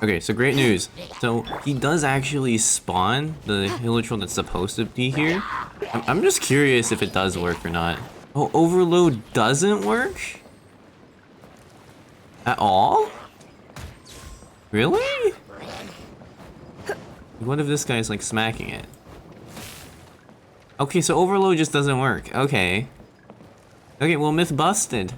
Okay, so great news. So he does actually spawn the Hilichurl that's supposed to be here. I'm just curious if it does work or not. Oh, overload doesn't work? At all? Really? What if this guy's like smacking it? Okay, so overload just doesn't work. Okay. Okay, well, myth busted.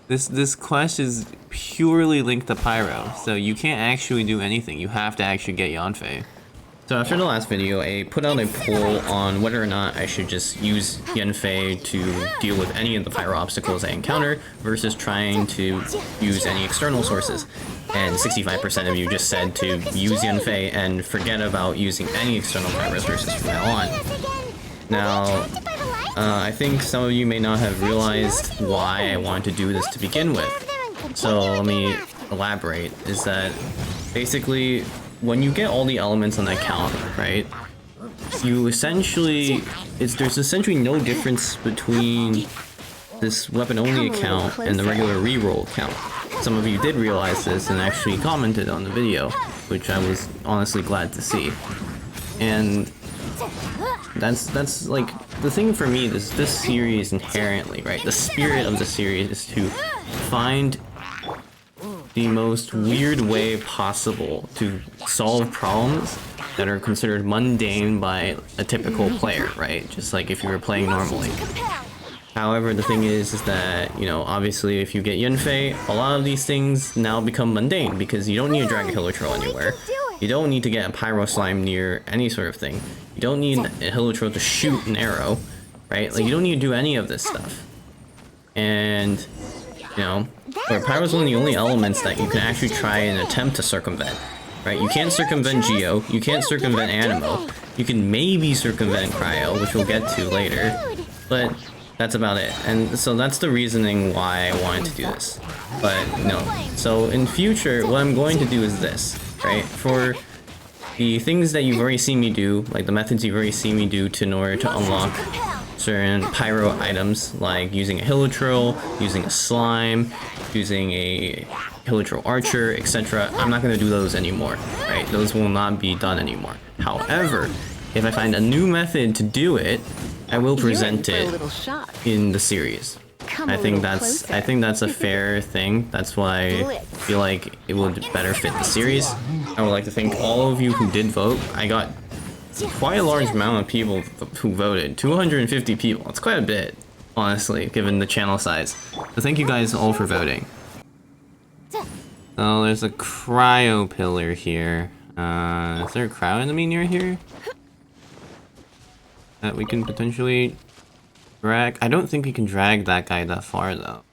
This quest is purely linked to Pyro, so you can't actually do anything. You have to actually get Yanfei. So after the last video, I put out a poll on whether or not I should just use Yanfei to deal with any of the Pyro obstacles I encounter versus trying to use any external sources. And 65% of you just said to use Yanfei and forget about using any external Pyro sources from now on. Now, I think some of you may not have realized why I wanted to do this to begin with. So let me elaborate, is that basically when you get all the elements on the account, right, you essentially, there's essentially no difference between this weapon only account and the regular reroll account. Some of you did realize this and actually commented on the video, which I was honestly glad to see. And that's like the thing for me is this series inherently, right? The spirit of the series is to find the most weird way possible to solve problems that are considered mundane by a typical player, right? Just like if you were playing normally. However, the thing is that, you know, obviously if you get Yanfei, a lot of these things now become mundane because you don't need to drag a Hilichurl anywhere. You don't need to get a Pyro Slime near any sort of thing. You don't need a Hilichurl to shoot an arrow, right? Like, you don't need to do any of this stuff. And, you know, Pyro is one of the only elements that you can actually try and attempt to circumvent, right? You can't circumvent Geo, you can't circumvent Animo, you can maybe circumvent Cryo, which we'll get to later, but that's about it. And so that's the reasoning why I wanted to do this. But no. So in future, what I'm going to do is this, right? For the things that you've already seen me do, like the methods you've already seen me do in order to unlock certain Pyro items, like using a Hilichurl, using a Slime, using a Hilichurl Archer, etc. I'm not going to do those anymore, right? Those will not be done anymore. However, if I find a new method to do it, I will present it in the series. I think that's a fair thing. That's why I feel like it would better fit the series. I would like to thank all of you who did vote. I got quite a large amount of people who voted. 250 people. It's quite a bit, honestly, given the channel size. So thank you guys all for voting. Oh, there's a cryo pillar here. Is there a cryo enemy near here that we can potentially drag? I don't think we can drag that guy that far though.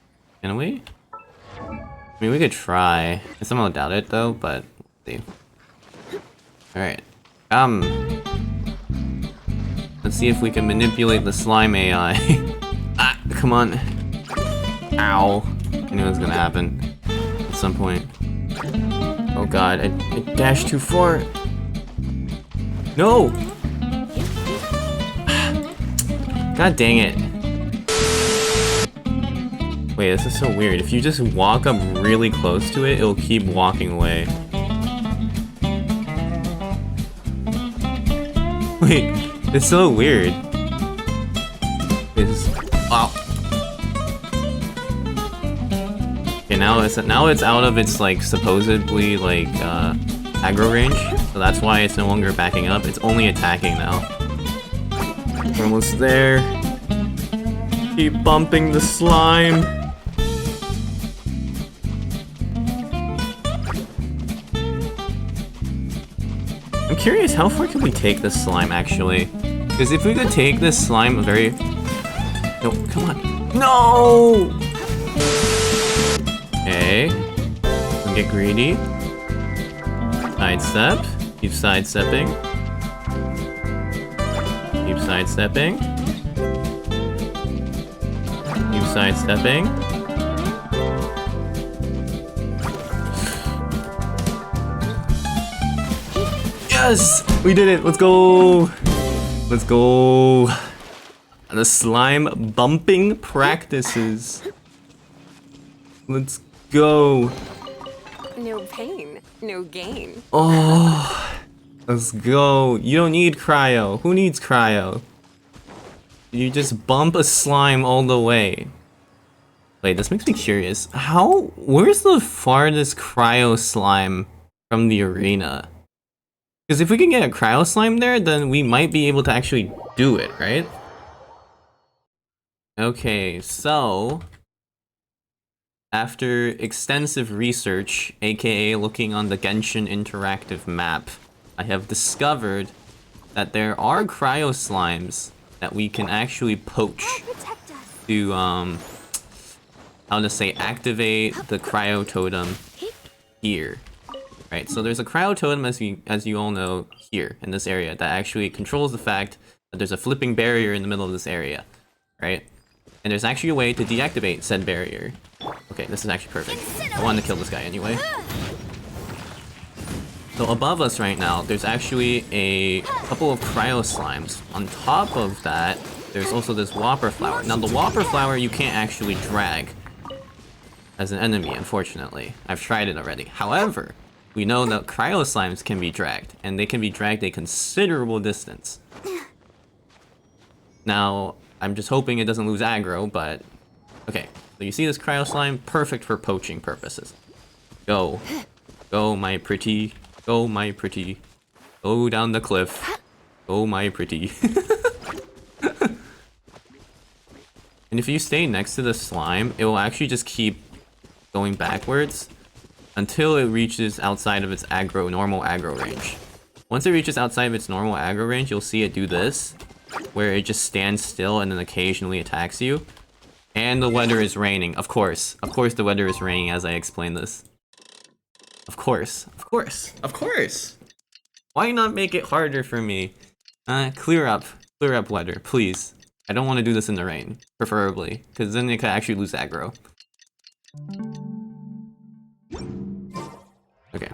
Can we? I mean, we could try. I somehow doubt it though, but let's see. Alright. Let's see if we can manipulate the slime AI. Ah, come on. Ow. I knew it was gonna happen at some point. Oh god, I dashed too far. No! God dang it. Wait, this is so weird. If you just walk up really close to it, it'll keep walking away. Wait, it's so weird. Wow. Okay, now it's out of its like supposedly like aggro range, so that's why it's no longer backing up. It's only attacking now. We're almost there. Keep bumping the slime. I'm curious, how far can we take this slime actually? Because if we could take this slime very... No, come on. No! Okay. Get greedy. Sidestep. Keep sidestepping. Keep sidestepping. Keep sidestepping. Yes! We did it! Let's go! Let's go! The slime bumping practices. Let's go. No pain, no gain. Oh, let's go. You don't need cryo. Who needs cryo? You just bump a slime all the way. Wait, this makes me curious. Where's the farthest cryo slime from the arena? Because if we can get a cryo slime there, then we might be able to actually do it, right? Okay, so after extensive research, aka looking on the Genshin interactive map, I have discovered that there are cryo slimes that we can actually poach to, how to say, activate the cryo totem here. Right, so there's a cryo totem, as you all know, here in this area that actually controls the fact that there's a flipping barrier in the middle of this area, right? And there's actually a way to deactivate said barrier. Okay, this is actually perfect. I wanted to kill this guy anyway. So above us right now, there's actually a couple of cryo slimes. On top of that, there's also this whopper flower. Now the whopper flower you can't actually drag as an enemy, unfortunately. I've tried it already. However, we know that cryo slimes can be dragged, and they can be dragged a considerable distance. Now, I'm just hoping it doesn't lose aggro, but... Okay, so you see this cryo slime? Perfect for poaching purposes. Go. Go, my pretty. Go, my pretty. Go down the cliff. Go, my pretty. And if you stay next to the slime, it will actually just keep going backwards until it reaches outside of its normal aggro range. Once it reaches outside of its normal aggro range, you'll see it do this, where it just stands still and then occasionally attacks you. And the weather is raining, of course. Of course the weather is raining as I explain this. Of course, of course, of course! Why not make it harder for me? Clear up weather, please. I don't want to do this in the rain, preferably, because then it could actually lose aggro. Okay.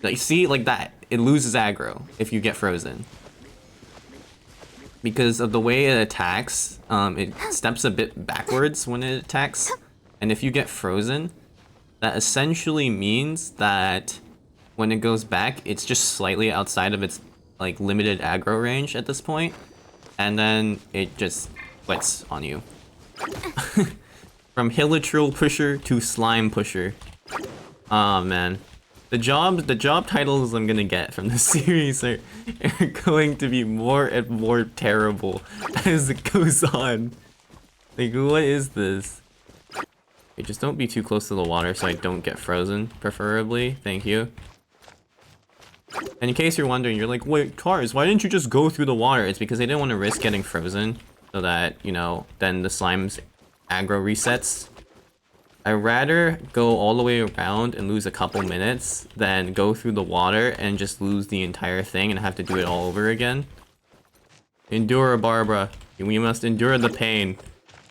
Like, see, like that, it loses aggro if you get frozen. Because of the way it attacks, it steps a bit backwards when it attacks. And if you get frozen, that essentially means that when it goes back, it's just slightly outside of its like limited aggro range at this point. And then it just quits on you. From Hilitril pusher to slime pusher. Oh man. The job titles I'm gonna get from this series are going to be more and more terrible as it goes on. Like, what is this? Okay, just don't be too close to the water so I don't get frozen, preferably. Thank you. And in case you're wondering, you're like, wait, Cars, why didn't you just go through the water? It's because they didn't want to risk getting frozen so that, you know, then the slime's aggro resets. I'd rather go all the way around and lose a couple minutes than go through the water and just lose the entire thing and have to do it all over again. Endure, Barbara. We must endure the pain.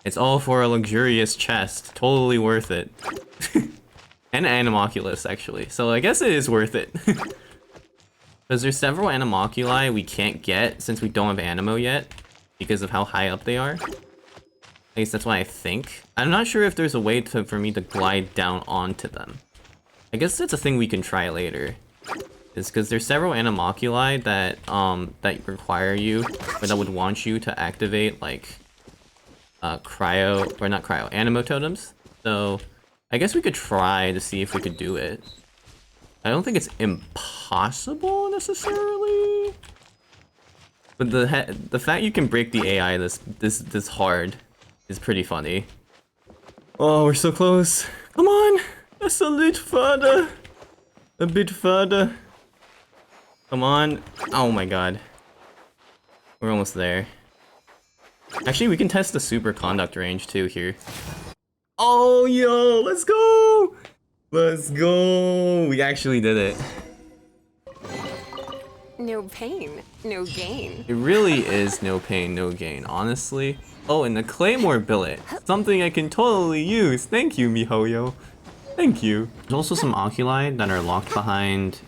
It's all for a luxurious chest. Totally worth it. And Animoculus, actually. So I guess it is worth it. Because there's several Animoculi we can't get since we don't have Animo yet. Because of how high up they are. At least that's what I think. I'm not sure if there's a way for me to glide down onto them. I guess that's a thing we can try later. Is because there's several Animoculi that that require you, or that would want you to activate like cryo, or not cryo, Animo totems. So I guess we could try to see if we could do it. I don't think it's impossible necessarily. But the fact you can break the AI this hard is pretty funny. Oh, we're so close. Come on! Just a little further. A bit further. Come on. Oh my god. We're almost there. Actually, we can test the super conduct range too here. Oh, yo! Let's go! Let's go! We actually did it. No pain, no gain. It really is no pain, no gain, honestly. Oh, and the Claymore billet. Something I can totally use. Thank you, MiHoYo. Thank you. There's also some oculi that are locked behind...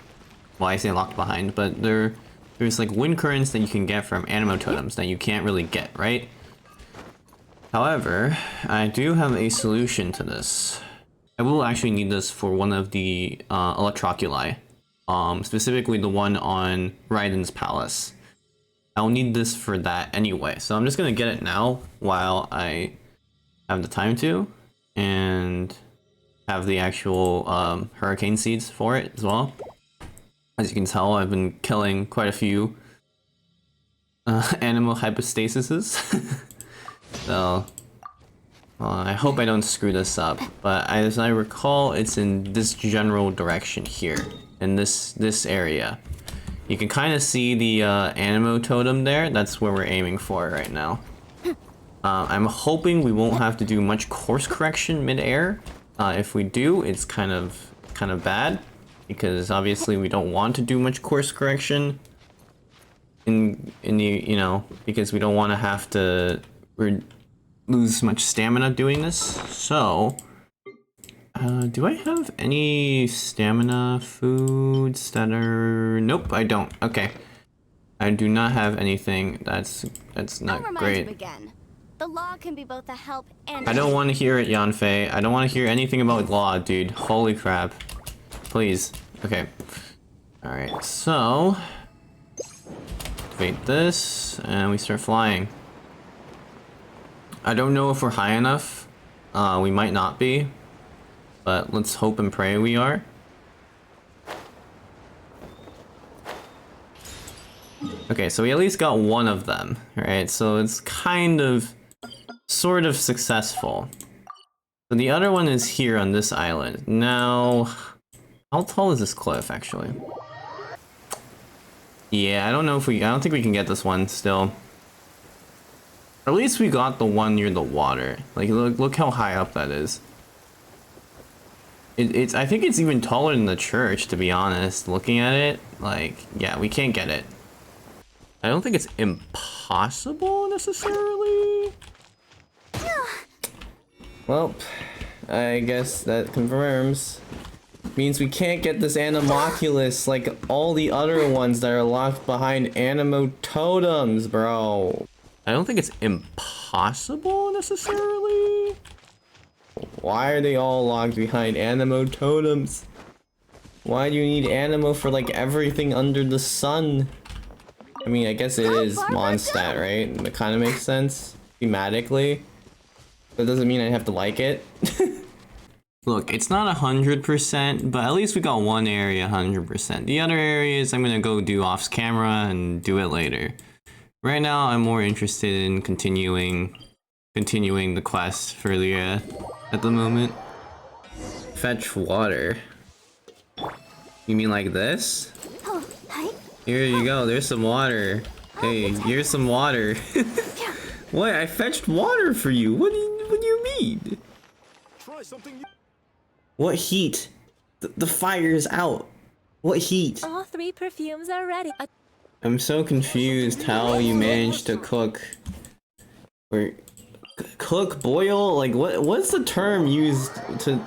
Well, I say locked behind, but there's like wind currents that you can get from Animo totems that you can't really get, right? However, I do have a solution to this. I will actually need this for one of the electroculi. Specifically the one on Raiden's palace. I'll need this for that anyway, so I'm just gonna get it now while I have the time to, and have the actual hurricane seeds for it as well. As you can tell, I've been killing quite a few animal hypostasises. So I hope I don't screw this up, but as I recall, it's in this general direction here, in this area. You can kind of see the Animo totem there. That's where we're aiming for right now. I'm hoping we won't have to do much course correction mid-air. If we do, it's kind of bad, because obviously we don't want to do much course correction in the, you know, because we don't want to have to lose much stamina doing this. So do I have any stamina foods that are... Nope, I don't. Okay, I do not have anything. That's not great. Again. The law can be both a help and... I don't want to hear it, Yanfei. I don't want to hear anything about law, dude. Holy crap. Please. Okay. Alright, so... activate this, and we start flying. I don't know if we're high enough. We might not be. But let's hope and pray we are. Okay, so we at least got one of them, right? So it's sort of successful. So the other one is here on this island. Now, how tall is this cliff actually? Yeah, I don't think we can get this one still. At least we got the one near the water. Like, look how high up that is. I think it's even taller than the church, to be honest. Looking at it, like, yeah, we can't get it. I don't think it's impossible necessarily. Well, I guess that confirms. Means we can't get this Animoculus like all the other ones that are locked behind Animo totems, bro. I don't think it's impossible necessarily. Why are they all locked behind Animo totems? Why do you need Animo for like everything under the sun? I mean, I guess it is Mondstadt, right? It kind of makes sense thematically. That doesn't mean I have to like it. Look, it's not 100%, but at least we got one area 100%. The other areas I'm gonna go do off camera and do it later. Right now, I'm more interested in continuing the quest for Lyra at the moment. Fetch water. You mean like this? Oh, hi. Here you go, there's some water. Hey, here's some water. What? I fetched water for you. What do you mean? Try something new. What heat? The fire is out. What heat? All three perfumes are ready. I'm so confused how you managed to cook. Or cook, boil? Like what's the term used to...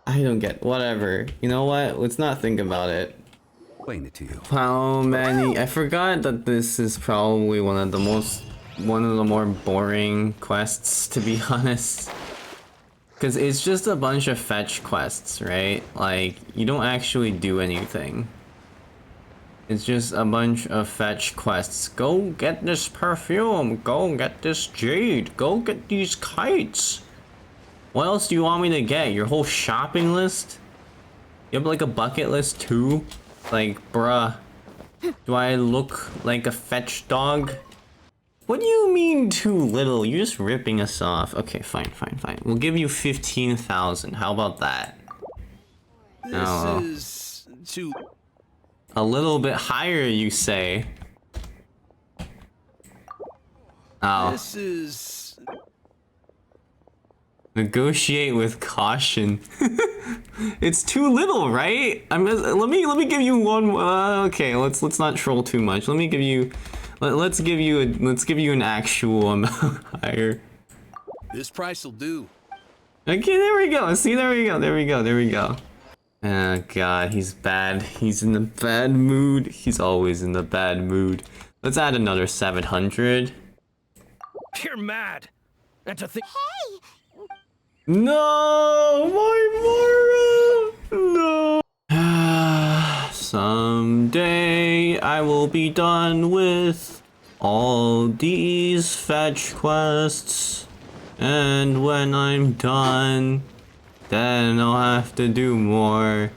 I don't get... Whatever. You know what? Let's not think about it. Explain it to you. How many... I forgot that this is probably one of the more boring quests, to be honest. Because it's just a bunch of fetch quests, right? Like, you don't actually do anything. It's just a bunch of fetch quests. Go get this perfume. Go get this jade. Go get these kites. What else do you want me to get? Your whole shopping list? You have like a bucket list too? Like, bruh. Do I look like a fetch dog? What do you mean too little? You're just ripping us off. Okay, fine. We'll give you 15,000. How about that? This is too... A little bit higher, you say? Oh. This is... Negotiate with caution. It's too little, right? Let me give you one. Okay, let's not troll too much. Let me give you. Let's give you an actual amount higher. This price will do. Okay, there we go. See, there we go. Oh god, he's bad. He's in the bad mood. He's always in the bad mood. Let's add another 700. You're mad. And to think... Hey! No, my Mara! No. Someday I will be done with all these fetch quests. And when I'm done, then I'll have to do more